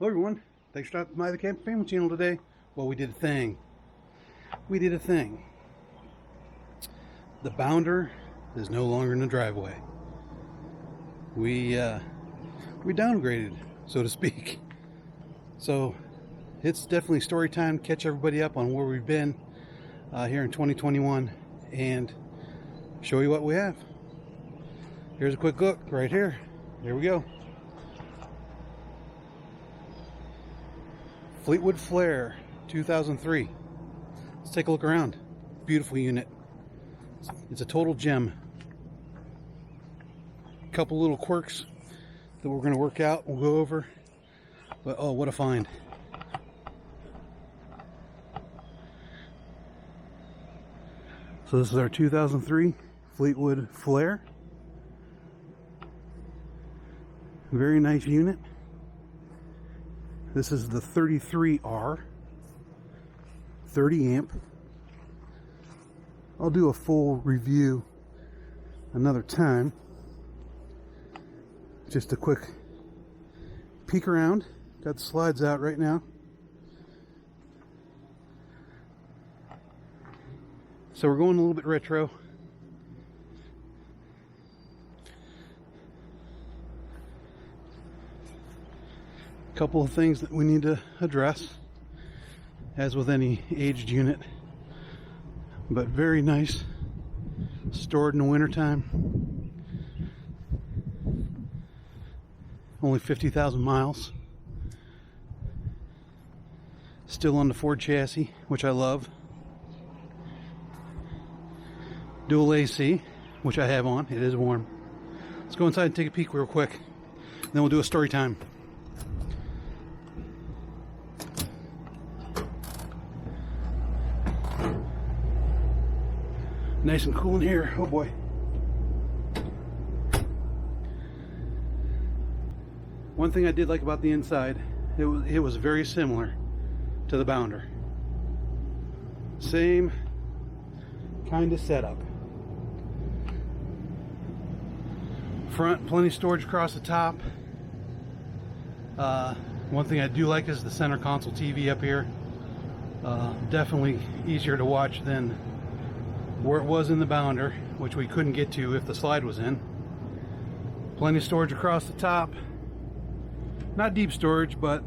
Hello everyone, thanks for stopping by the CampingFamily channel today. Well, we did a thing. The bounder is no longer in the driveway. We downgraded, so to speak. So it's definitely story time. Catch everybody up on where we've been here in 2021 and show you what we have. Here's a quick look right here. Here we go. Fleetwood Flare 2003. Let's take a look around. Beautiful unit. It's a total gem. A couple little quirks that we're going to work out. We'll go over. But oh, what a find. So this is our 2003 Fleetwood Flare. Very nice unit. This is the 33R, 30 amp. I'll do a full review another time. Just a quick peek around. Got the slides out right now. So we're going a little bit retro. Couple of things that we need to address, as with any aged unit, but very nice, stored in the wintertime. Only 50,000 miles, still on the Ford chassis, which I love. Dual AC, which I have on. It is warm. Let's go inside and take a peek real quick, then we'll do a story time. Nice and cool in here. Oh boy. One thing I did like about the inside, it was very similar to the Bounder. Same kind of setup. Front, plenty of storage across the top. One thing I do like is the center console TV up here. Definitely easier to watch than where it was in the Bounder, which we couldn't get to if the slide was in. Plenty of storage across the top. Not deep storage, but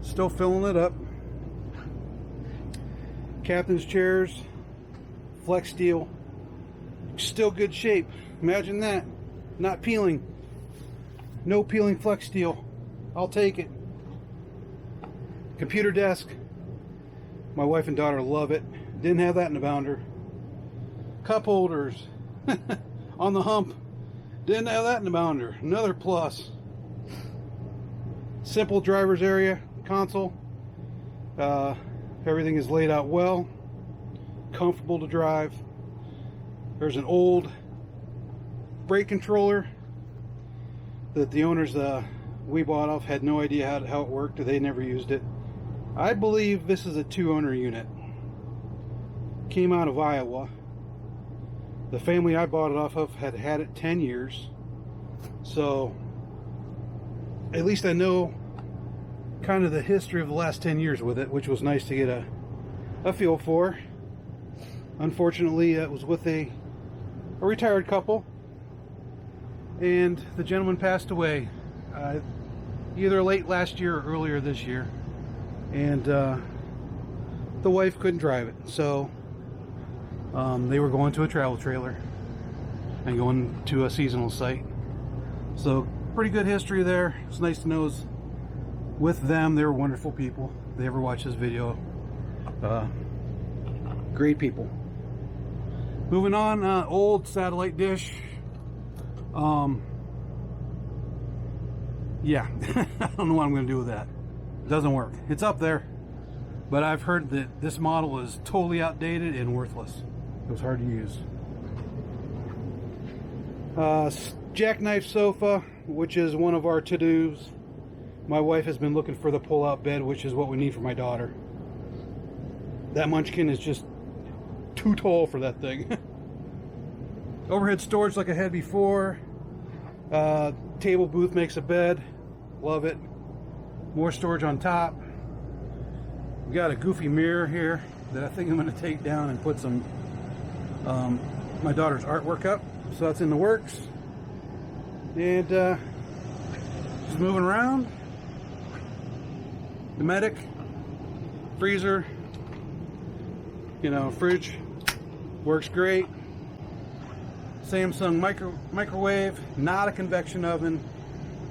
still filling it up. Captain's chairs, flex steel, still good shape. Imagine that, not peeling. No peeling flex steel. I'll take it. Computer desk. My wife and daughter love it. Didn't have that in the Bounder. Cup holders on the hump. Didn't have that in the Bounder. Another plus. Simple driver's area console. Everything is laid out well. Comfortable to drive. There's an old brake controller that the owners we bought off had no idea how it worked. They never used it. I believe this is a 2-owner unit. Came out of Iowa. The family I bought it off of had had it 10 years. So at least I know kind of the history of the last 10 years with it, which was nice to get a feel for. Unfortunately, it was with a retired couple, and the gentleman passed away either late last year or earlier this year, and the wife couldn't drive it, so they were going to a travel trailer and going to a seasonal site. So pretty good history there. It's nice to know is with them. They were wonderful people. If they ever watch this video, great people. Moving on, old satellite dish. Yeah, I don't know what I'm going to do with that. It doesn't work. It's up there, but I've heard that this model is totally outdated and worthless. It was hard to use. Jackknife sofa, which is one of our to-dos. My wife has been looking for the pull-out bed, which is what we need for my daughter. That munchkin is just too tall for that thing. Overhead storage like I had before. Table booth makes a bed. Love it. More storage on top. We got a goofy mirror here that I think I'm going to take down and put some my daughter's artwork up. So that's in the works. And just moving around. The medic, freezer, you know, fridge works great. Samsung microwave, not a convection oven.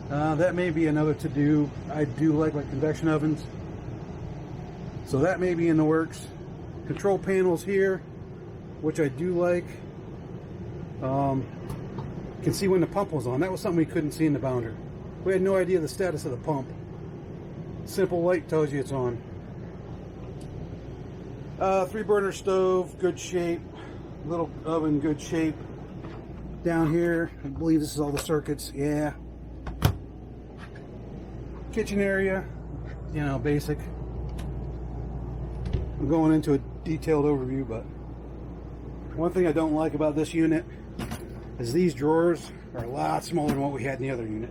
That may be another to do. I do like my convection ovens, so that may be in the works. Control panels here, which I do like. Can see when the pump was on. That was something we couldn't see in the Bounder. We had no idea the status of the pump. Simple light tells you it's on. 3-burner stove, good shape. Little oven, good shape. Down here, I believe this is all the circuits. Yeah. Kitchen area, you know, basic. I'm going into a detailed overview, but one thing I don't like about this unit is these drawers are a lot smaller than what we had in the other unit.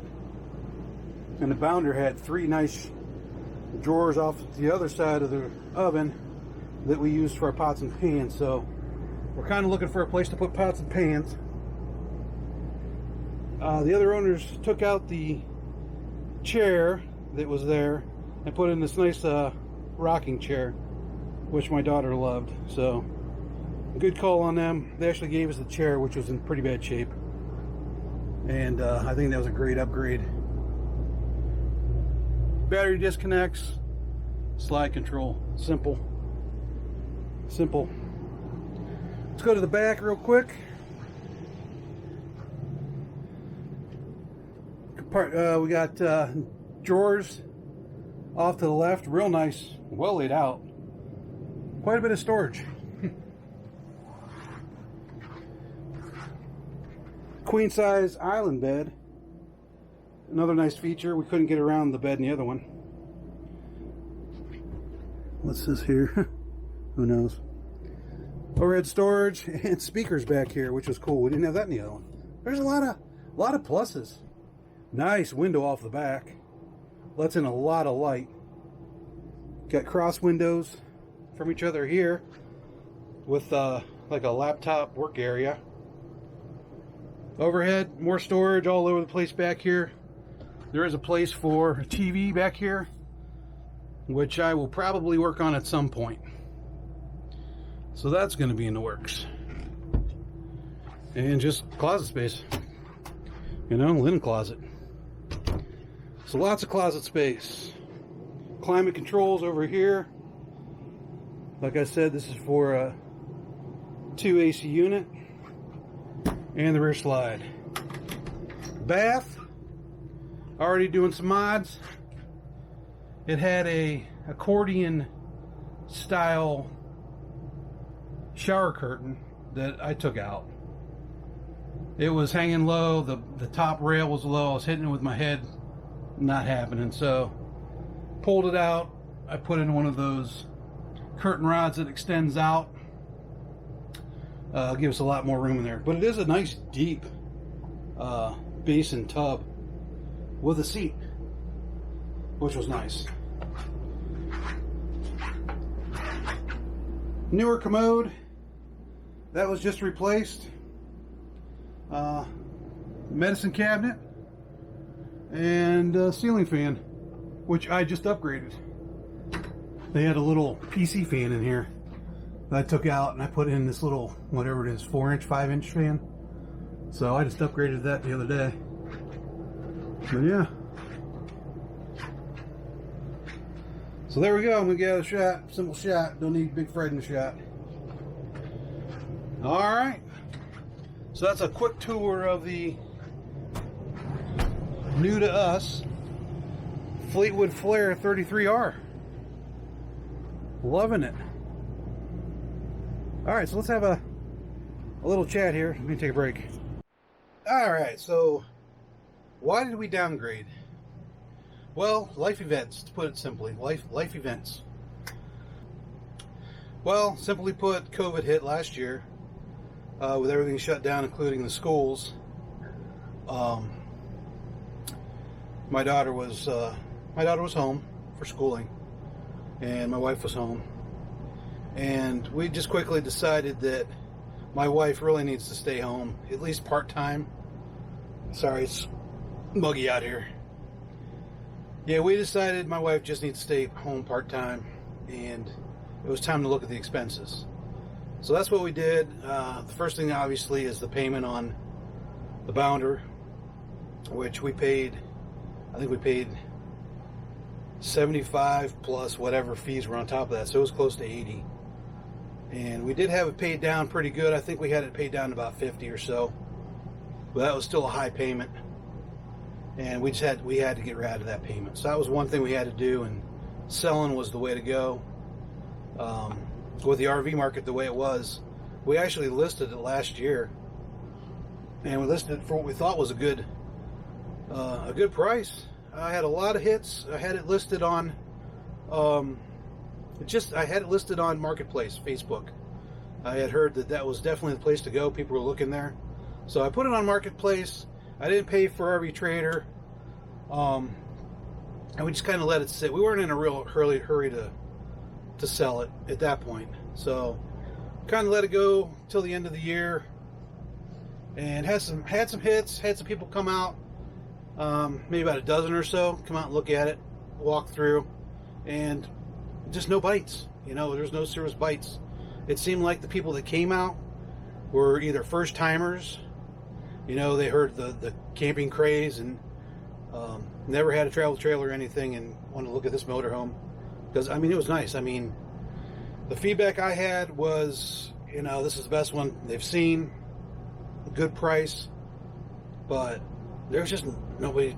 And the Bounder had 3 nice drawers off the other side of the oven that we used for our pots and pans. So we're kind of looking for a place to put pots and pans. The other owners took out the chair that was there and put in this nice rocking chair, which my daughter loved. So good call on them. They actually gave us the chair, which was in pretty bad shape, and I think that was a great upgrade. Battery disconnects, slide control, simple. Let's go to the back real quick. We got drawers off to the left, real nice, well laid out. Quite a bit of storage. Queen size island bed. Another nice feature. We couldn't get around the bed in the other one. What's this here? Who knows? Overhead storage and speakers back here, which was cool. We didn't have that in the other one. There's a lot of pluses. Nice window off the back. Lets in a lot of light. Got cross windows from each other here with like a laptop work area. Overhead, more storage all over the place back here. There is a place for a TV back here, which I will probably work on at some point. So that's going to be in the works. And just closet space. You know, linen closet. So lots of closet space. Climate controls over here. Like I said, this is for a 2 AC unit. And the rear slide. Bath. Already doing some mods. It had a accordion style shower curtain that I took out. It was hanging low. The top rail was low. I was hitting it with my head. Not happening. So pulled it out. I put in one of those curtain rods that extends out. Give us a lot more room in there. But it is a nice deep basin tub with a seat, which was nice. Newer commode. That was just replaced. Medicine cabinet. And ceiling fan, which I just upgraded. They had a little PC fan in here that I took out, and I put in this little, whatever it is, 4-inch, 5-inch fan. So I just upgraded that the other day. But yeah. So there we go. I'm gonna get a shot, simple shot. Don't need Big Fred in the shot. All right. So that's a quick tour of the new to us Fleetwood Flare 33R. Loving it. All right, so let's have a little chat here. Let me take a break. All right, so why did we downgrade? Well, life events, to put it simply. Life events. Well, simply put, COVID hit last year with everything shut down, including the schools. My daughter was my daughter was home for schooling, and my wife was home, and we just quickly decided that my wife really needs to stay home, at least part-time. Sorry, it's muggy out here. Yeah, we decided my wife just needs to stay home part-time, and it was time to look at the expenses. So that's what we did. The first thing, obviously, is the payment on the bounder, which we paid, I think we paid $75 plus whatever fees were on top of that, so it was close to $80. And we did have it paid down pretty good. I think we had it paid down to about $50 or so, but that was still a high payment, and we had to get rid of that payment. So that was one thing we had to do, and selling was the way to go. With the RV market the way it was, we actually listed it last year, and we listed it for what we thought was a good price. I had a lot of hits. I had it listed on I had it listed on Marketplace, Facebook. I had heard that was definitely the place to go. People were looking there. So I put it on Marketplace. I didn't pay for RV Trader. And we just kind of let it sit. We weren't in a real hurry to sell it at that point. So kind of let it go till the end of the year. And had some hits, had some people come out, maybe about a dozen or so, come out and look at it, walk through, and just no bites. There's no serious bites. It seemed like the people that came out were either first timers, they heard the camping craze and never had a travel trailer or anything and wanted to look at this motorhome. Because, it was nice. The feedback I had was, this is the best one they've seen, a good price, but there's just nobody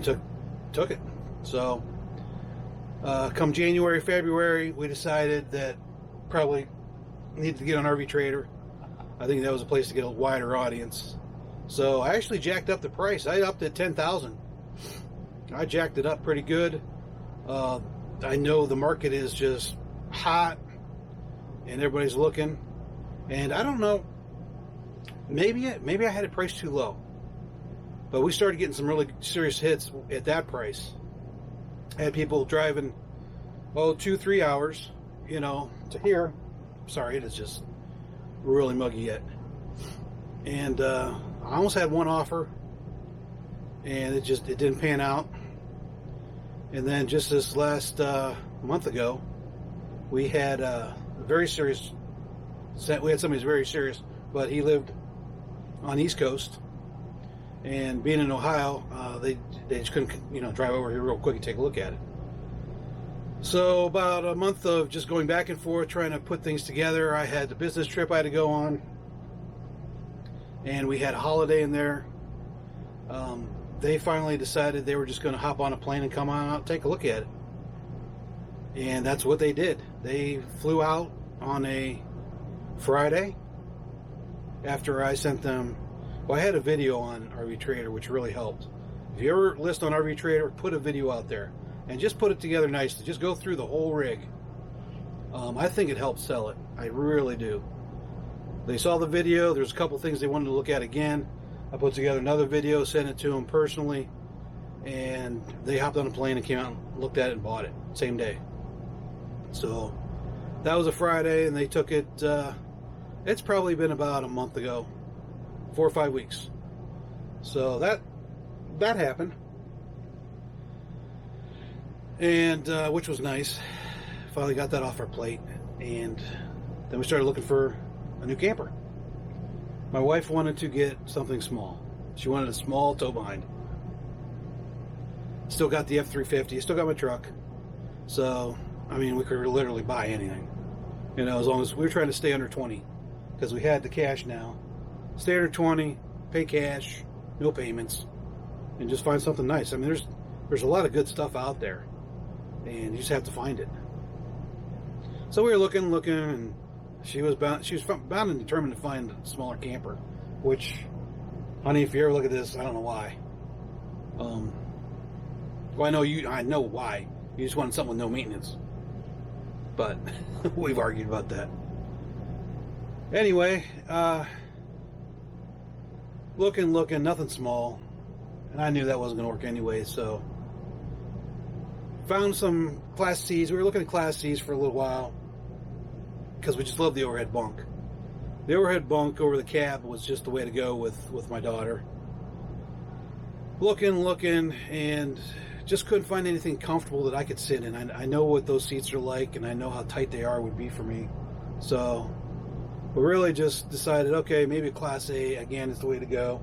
took it. So come January, February, we decided that probably needed to get on RV Trader. I think that was a place to get a wider audience. So I actually jacked up the price. I upped it $10,000. I jacked it up pretty good. I know the market is just hot and everybody's looking, and I don't know, maybe I had it priced too low, but we started getting some really serious hits at that price. I had people driving 2-3 hours to here. Sorry, it is just really muggy yet. And I almost had one offer, and it didn't pan out. And then just this last month ago, we had we had somebody who's very serious, but he lived on the East Coast, and being in Ohio, they just couldn't drive over here real quick and take a look at it. So about a month of just going back and forth trying to put things together. I had the business trip I had to go on, and we had a holiday in there. They finally decided they were just going to hop on a plane and come on out and take a look at it. And that's what they did. They flew out on a Friday after I sent them. Well, I had a video on RV Trader, which really helped. If you ever list on RV Trader, put a video out there and just put it together nicely. Just go through the whole rig. I think it helped sell it. I really do. They saw the video. There's a couple things they wanted to look at again. I put together another video, sent it to them personally, and they hopped on a plane and came out and looked at it and bought it same day. So that was a Friday, and they took it. It's probably been about a month ago, 4 or 5 weeks. So that happened, and which was nice. Finally got that off our plate, and then we started looking for a new camper. My wife wanted to get something small. She wanted a small tow behind. Still got the F-350. Still got my truck. So, we could literally buy anything. As long as we were trying to stay under 20. Because we had the cash now. Stay under 20, pay cash, no payments, and just find something nice. There's a lot of good stuff out there, and you just have to find it. So we were looking, and she was bound and determined to find a smaller camper, which, honey, if you ever look at this, I don't know why. Well, I know why. You just wanted something with no maintenance. But we've argued about that. Anyway, looking, nothing small. And I knew that wasn't going to work anyway, so Found some Class C's. We were looking at Class C's for a little while because we just love the overhead bunk. The overhead bunk over the cab was just the way to go with my daughter. Looking, and just couldn't find anything comfortable that I could sit in. I know what those seats are like, and I know how tight they are would be for me. So we really just decided, okay, maybe a Class A, again, is the way to go.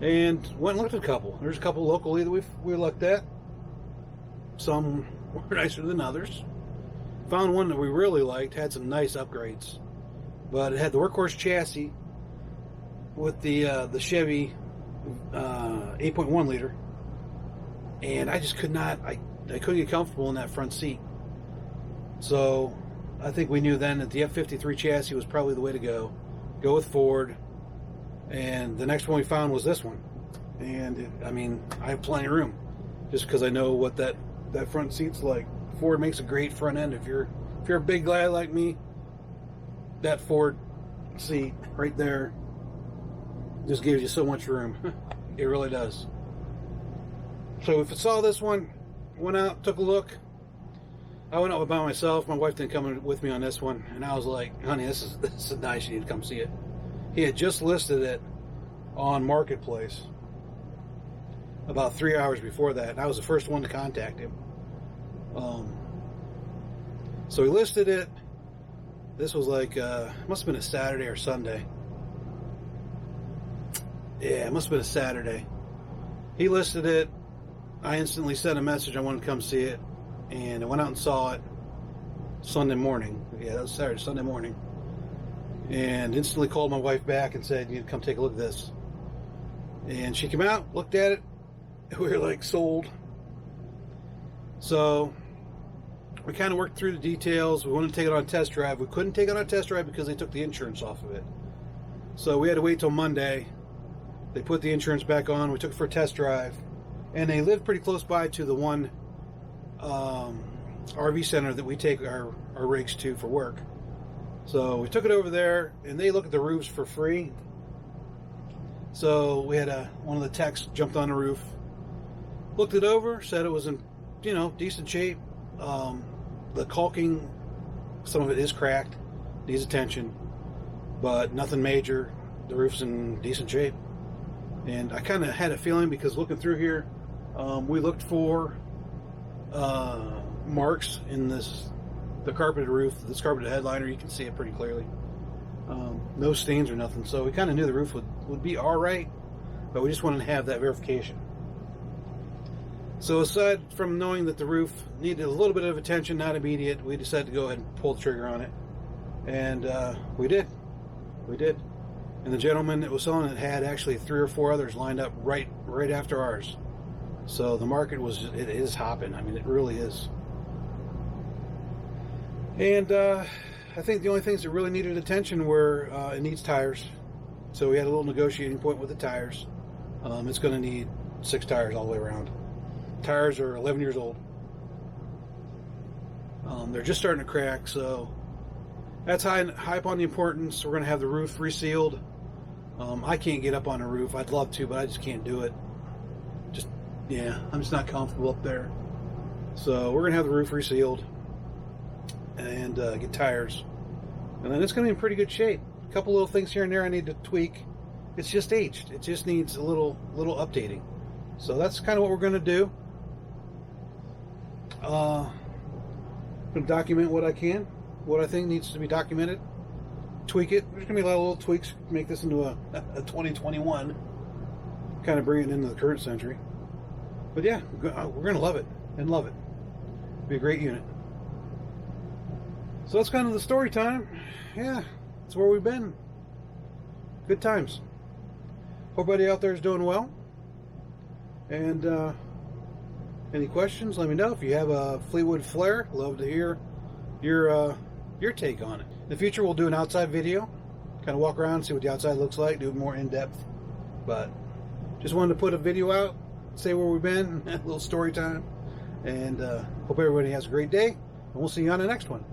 And went and looked at a couple. There's a couple locally that we looked at. Some were nicer than others. Found one that we really liked, had some nice upgrades. But it had the workhorse chassis with the Chevy 8.1 liter. And I just could not, I couldn't get comfortable in that front seat. So I think we knew then that the F53 chassis was probably the way to go. Go with Ford. And the next one we found was this one. And I have plenty of room, just because I know what that front seat's like. Ford makes a great front end. If you're a big guy like me, that Ford seat right there just gives you so much room. It really does. So if I saw this one, went out, took a look. I went out by myself. My wife didn't come with me on this one, and I was like, honey, this is nice. You need to come see it. He had just listed it on Marketplace about 3 hours before that, and I was the first one to contact him. So he listed it. This was like, must have been a Saturday or Sunday. Yeah, it must have been a Saturday. He listed it. I instantly sent a message. I wanted to come see it. And I went out and saw it Sunday morning. Yeah, that was Saturday, Sunday morning. And instantly called my wife back and said, you need to come take a look at this. And she came out, looked at it. We were like, sold. So we kind of worked through the details. We wanted to take it on a test drive. We couldn't take it on a test drive because they took the insurance off of it. So we had to wait till Monday. They put the insurance back on. We took it for a test drive. And they live pretty close by to the one RV center that we take our rigs to for work. So we took it over there, and they look at the roofs for free. So we had one of the techs jumped on the roof, looked it over, said it was in decent shape. The caulking, some of it is cracked, needs attention, but nothing major. The roof's in decent shape. And I kind of had a feeling, because looking through here, we looked for marks in the carpeted roof, this carpeted headliner. You can see it pretty clearly. No stains or nothing. So we kind of knew the roof would be all right, but we just wanted to have that verification. So aside from knowing that the roof needed a little bit of attention, not immediate, we decided to go ahead and pull the trigger on it. And we did. We did. And the gentleman that was selling it had actually 3 or 4 others lined up right after ours. So the market it is hopping. I mean, it really is. And I think the only things that really needed attention were it needs tires. So we had a little negotiating point with the tires. It's going to need 6 tires all the way around. Tires are 11 years old. They're just starting to crack, so that's high up on the importance. We're going to have the roof resealed. I can't get up on a roof. I'd love to, but I just can't do it. I'm just not comfortable up there. So we're going to have the roof resealed and get tires. And then it's going to be in pretty good shape. A couple little things here and there I need to tweak. It's just aged. It just needs a little updating. So that's kind of what we're going to do. I'm going to document what I can, what I think needs to be documented, tweak it. There's going to be a lot of little tweaks to make this into a 2021, kind of bring it into the current century. But yeah, we're going to love it and love it. It'll be a great unit. So that's kind of the story time. Yeah, that's where we've been. Good times. Hope everybody out there is doing well. And any questions, let me know. If you have a Fleetwood Flare, love to hear your take on it. In the future, we'll do an outside video, kind of walk around, see what the outside looks like, do it more in depth. But just wanted to put a video out, say where we've been, a little story time, and hope everybody has a great day, and we'll see you on the next one.